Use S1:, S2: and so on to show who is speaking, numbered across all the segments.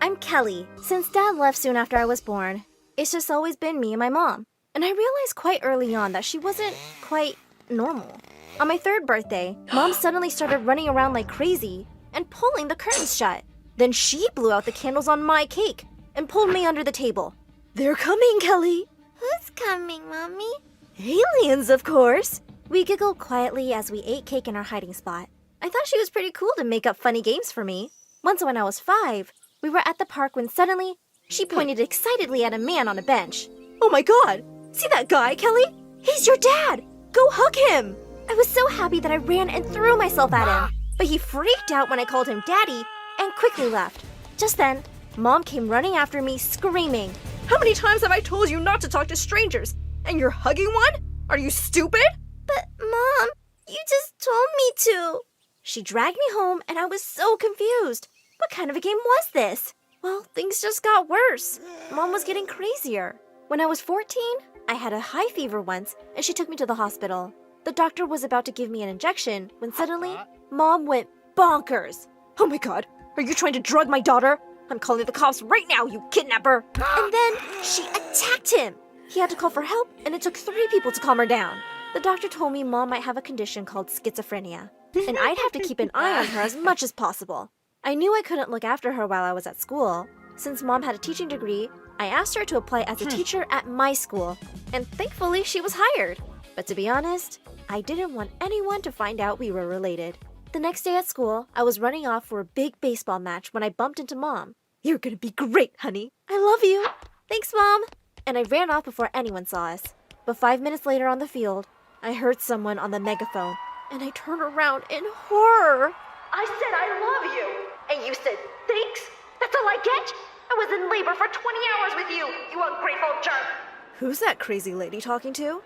S1: I'm Kelly. Since Dad left soon after I was born, it's just always been me and my mom. And I realized quite early on that she wasn't quite normal. On my 3rd birthday, Mom suddenly started running around like crazy and pulling the curtains shut. Then she blew out the candles on my cake and pulled me under the table. They're coming, Kelly.
S2: Who's coming, Mommy?
S1: Aliens, of course. We giggled quietly as we ate cake in our hiding spot. I thought she was pretty cool to make up funny games for me. Once when I was 5, we were at the park when suddenly she pointed excitedly at a man on a bench. Oh my God! See that guy, Kelly? He's your dad! Go hug him! I was so happy that I ran and threw myself at him, but he freaked out when I called him Daddy and quickly left. Just then, Mom came running after me, screaming, "How many times have I told you not to talk to strangers? And you're hugging one? Are you stupid?"
S2: But, Mom, you just told me to.
S1: She dragged me home and I was so confused. What kind of a game was this? Well, things just got worse. Mom was getting crazier. When I was 14, I had a high fever once and she took me to the hospital. The doctor was about to give me an injection when suddenly, Mom went bonkers. Oh my God, are you trying to drug my daughter? I'm calling the cops right now, you kidnapper! And then she attacked him. He had to call for help and it took 3 people to calm her down. The doctor told me Mom might have a condition called schizophrenia, and I'd have to keep an eye on her as much as possible. I knew I couldn't look after her while I was at school. Since Mom had a teaching degree, I asked her to apply as a teacher at my school, and thankfully she was hired. But to be honest, I didn't want anyone to find out we were related. The next day at school, I was running off for a big baseball match when I bumped into Mom. "You're gonna be great, honey. I love you." "Thanks, Mom." And I ran off before anyone saw us. But 5 minutes later on the field, I heard someone on the megaphone, and I turned around in horror. "I said I love you, and you said thanks? That's all I get? I was in labor for 20 hours with you, you ungrateful jerk." Who's that crazy lady talking to?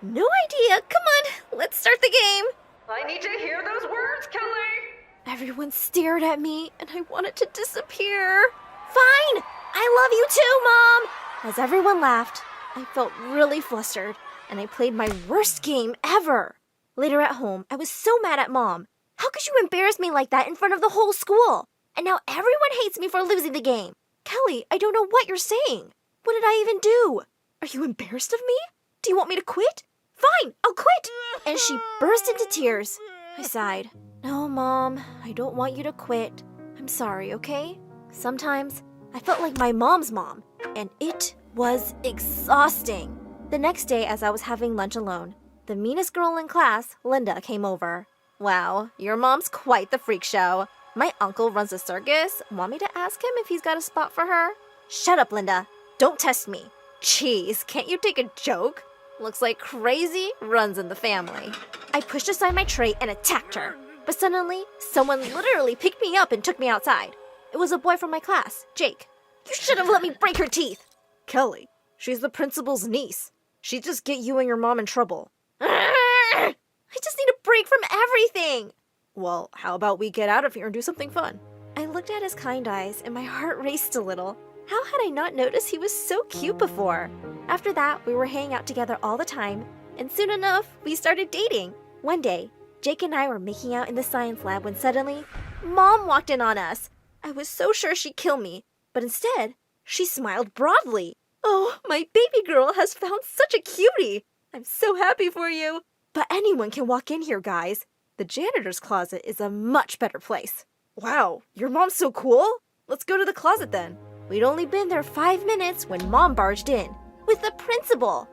S1: No idea. Come on, let's start the game.
S3: I need to hear those words, Kelly.
S1: Everyone stared at me, and I wanted to disappear. "Fine! I love you too, Mom!" As everyone laughed, I felt really flustered, and I played my worst game ever. Later at home, I was so mad at Mom. How could you embarrass me like that in front of the whole school? And now everyone hates me for losing the game. Kelly, I don't know what you're saying. What did I even do? Are you embarrassed of me? Do you want me to quit? Fine, I'll quit! And she burst into tears. I sighed. "No, Mom, I don't want you to quit. I'm sorry, okay?" Sometimes I felt like my mom's mom, and it was exhausting. The next day, as I was having lunch alone, the meanest girl in class, Linda, came over. "Wow, your mom's quite the freak show. My uncle runs a circus. Want me to ask him if he's got a spot for her?" "Shut up, Linda. Don't test me." "Jeez, can't you take a joke? Looks like crazy runs in the family." I pushed aside my tray and attacked her. But suddenly, someone literally picked me up and took me outside. It was a boy from my class, Jake. "You should have let me break her teeth." "Kelly, she's the principal's niece. She'd just get you and your mom in trouble." I just need a break from everything. "Well, how about we get out of here and do something fun?" I looked at his kind eyes and my heart raced a little. How had I not noticed he was so cute before? After that, we were hanging out together all the time, and soon enough, we started dating. One day, Jake and I were making out in the science lab when suddenly, Mom walked in on us. I was so sure she'd kill me, but instead, she smiled broadly. "Oh, my baby girl has found such a cutie. I'm so happy for you. But anyone can walk in here, guys. The janitor's closet is a much better place." "Wow, your mom's so cool. Let's go to the closet then." We'd only been there 5 minutes when Mom barged in with the principal.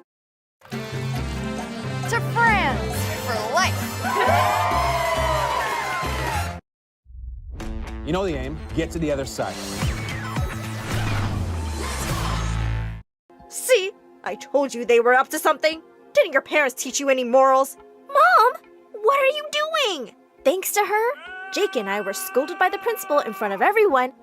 S2: To friends for life.
S4: You know the aim. Get to the other side.
S1: "See? I told you they were up to something. Didn't your parents teach you any morals?" "Mom, what are you doing?" Thanks to her, Jake and I were scolded by the principal in front of everyone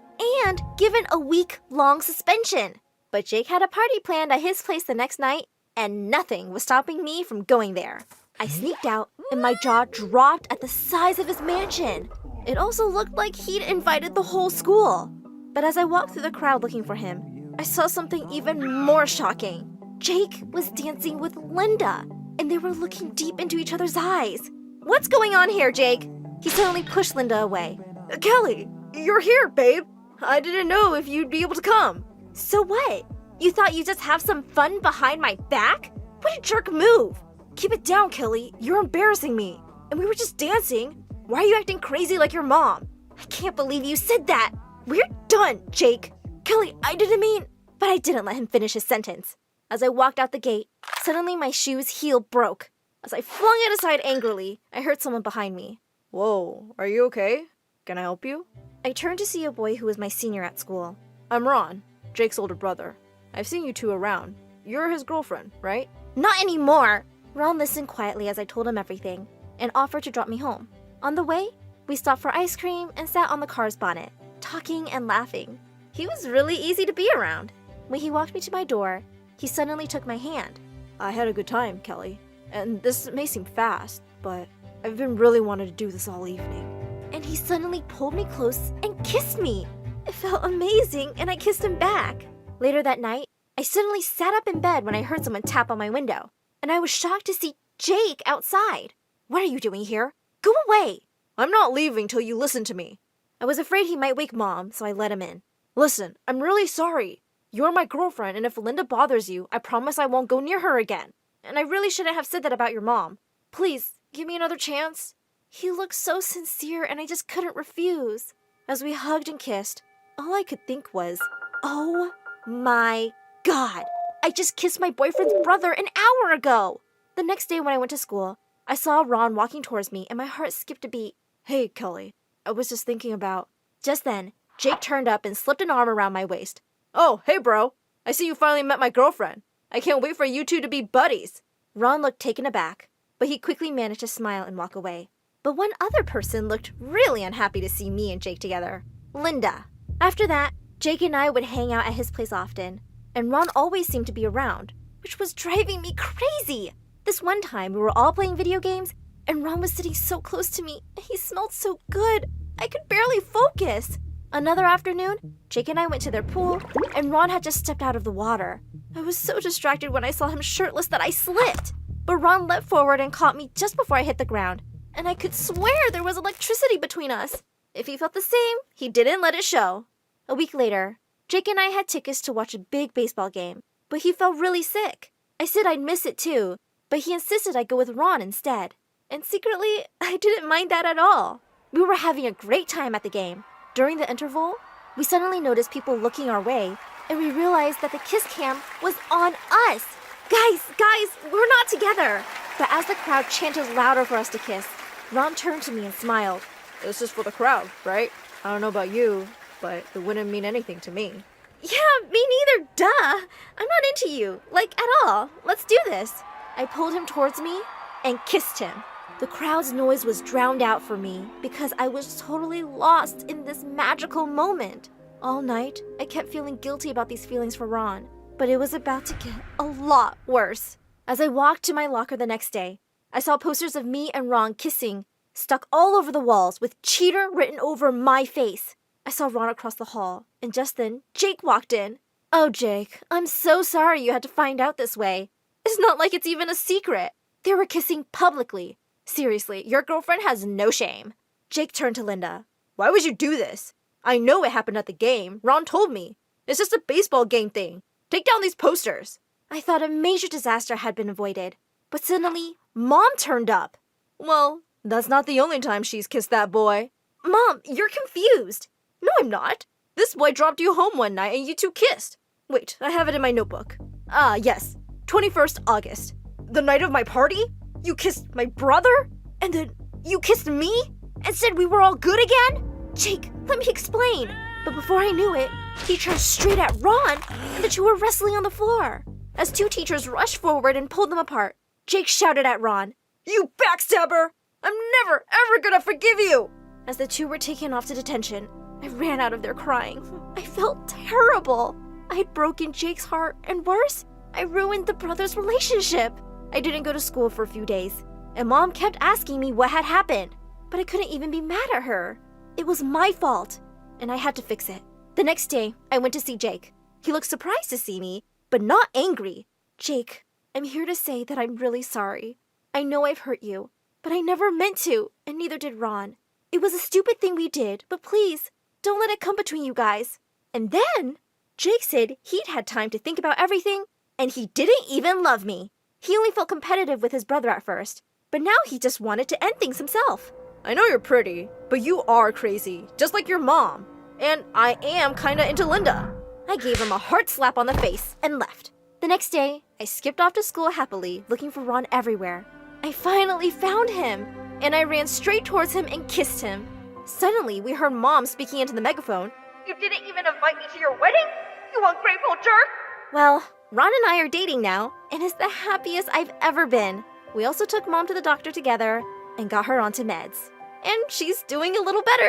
S1: and given a week-long suspension. But Jake had a party planned at his place the next night, and nothing was stopping me from going there. I sneaked out, and my jaw dropped at the size of his mansion. It also looked like he'd invited the whole school. But as I walked through the crowd looking for him, I saw something even more shocking. Jake was dancing with Linda, and they were looking deep into each other's eyes. "What's going on here, Jake?" He suddenly pushed Linda away. "Kelly, you're here, babe. I didn't know if you'd be able to come. So what? You thought you'd just have some fun behind my back? What a jerk move! Keep it down, Kelly. You're embarrassing me. And we were just dancing. Why are you acting crazy like your mom? I can't believe you said that. We're done, Jake. Kelly, I didn't mean... But I didn't let him finish his sentence. As I walked out the gate, suddenly my shoe's heel broke. As I flung it aside angrily, I heard someone behind me. Whoa, are you okay? Can I help you? I turned to see a boy who was my senior at school. I'm Ron, Jake's older brother. I've seen you two around. You're his girlfriend, right? Not anymore! Ron listened quietly as I told him everything and offered to drop me home. On the way, we stopped for ice cream and sat on the car's bonnet, talking and laughing. He was really easy to be around. When he walked me to my door, he suddenly took my hand. I had a good time, Kelly. And this may seem fast, but I've been really wanting to do this all evening. And he suddenly pulled me close and kissed me. It felt amazing, and I kissed him back. Later that night, I suddenly sat up in bed when I heard someone tap on my window, and I was shocked to see Jake outside. What are you doing here? Go away! I'm not leaving till you listen to me. I was afraid he might wake Mom, so I let him in. Listen, I'm really sorry. You're my girlfriend, and if Linda bothers you, I promise I won't go near her again. And I really shouldn't have said that about your mom. Please, give me another chance. He looked so sincere, and I just couldn't refuse. As we hugged and kissed, all I could think was, oh my God, I just kissed my boyfriend's brother an hour ago. The next day when I went to school, I saw Ron walking towards me, and my heart skipped a beat. Hey, Kelly, I was just thinking about... Just then, Jake turned up and slipped an arm around my waist. Oh, hey, bro. I see you finally met my girlfriend. I can't wait for you two to be buddies. Ron looked taken aback, but he quickly managed to smile and walk away. But one other person looked really unhappy to see me and Jake together. Linda. After that, Jake and I would hang out at his place often, and Ron always seemed to be around, which was driving me crazy. This one time, we were all playing video games, and Ron was sitting so close to me. He smelled so good. I could barely focus. Another afternoon, Jake and I went to their pool, and Ron had just stepped out of the water. I was so distracted when I saw him shirtless that I slipped. But Ron leapt forward and caught me just before I hit the ground, and I could swear there was electricity between us. If he felt the same, he didn't let it show. A week later, Jake and I had tickets to watch a big baseball game, but he felt really sick. I said I'd miss it too, but he insisted I go with Ron instead. And secretly, I didn't mind that at all. We were having a great time at the game. During the interval, we suddenly noticed people looking our way, and we realized that the kiss cam was on us. Guys, we're not together. But as the crowd chanted louder for us to kiss, Ron turned to me and smiled. This is for the crowd, right? I don't know about you, but it wouldn't mean anything to me. Yeah, me neither, duh. I'm not into you, like at all. Let's do this. I pulled him towards me and kissed him. The crowd's noise was drowned out for me because I was totally lost in this magical moment. All night, I kept feeling guilty about these feelings for Ron, but it was about to get a lot worse. As I walked to my locker the next day, I saw posters of me and Ron kissing stuck all over the walls with cheater written over my face. I saw Ron across the hall, and just then, Jake walked in. Oh, Jake, I'm so sorry you had to find out this way. It's not like it's even a secret. They were kissing publicly. Seriously, your girlfriend has no shame. Jake turned to Linda. Why would you do this? I know it happened at the game. Ron told me. It's just a baseball game thing. Take down these posters. I thought a major disaster had been avoided. But suddenly, Mom turned up. Well, that's not the only time she's kissed that boy. Mom, you're confused. No, I'm not. This boy dropped you home one night and you two kissed. Wait, I have it in my notebook. Ah, yes. 21st August. The night of my party? You kissed my brother? And then you kissed me? And said we were all good again? Jake, let me explain. But before I knew it, he turned straight at Ron, and the two were wrestling on the floor. As two teachers rushed forward and pulled them apart, Jake shouted at Ron, "You backstabber! I'm never, ever gonna forgive you!" As the two were taken off to detention, I ran out of there crying. I felt terrible. I had broken Jake's heart, and worse, I ruined the brothers' relationship. I didn't go to school for a few days, and Mom kept asking me what had happened, but I couldn't even be mad at her. It was my fault, and I had to fix it. The next day, I went to see Jake. He looked surprised to see me, but not angry. Jake, I'm here to say that I'm really sorry. I know I've hurt you, but I never meant to, and neither did Ron. It was a stupid thing we did, but please, don't let it come between you guys. And then Jake said he'd had time to think about everything, and he didn't even love me. He only felt competitive with his brother at first, but now he just wanted to end things himself. I know you're pretty, but you are crazy, just like your mom. And I am kinda into Linda. I gave him a hard slap on the face and left. The next day, I skipped off to school happily, looking for Ron everywhere. I finally found him, and I ran straight towards him and kissed him. Suddenly, we heard Mom speaking into the megaphone.
S3: You didn't even invite me to your wedding? You ungrateful jerk!
S1: Well, Ron and I are dating now, and it's the happiest I've ever been. We also took Mom to the doctor together and got her onto meds. And she's doing a little better.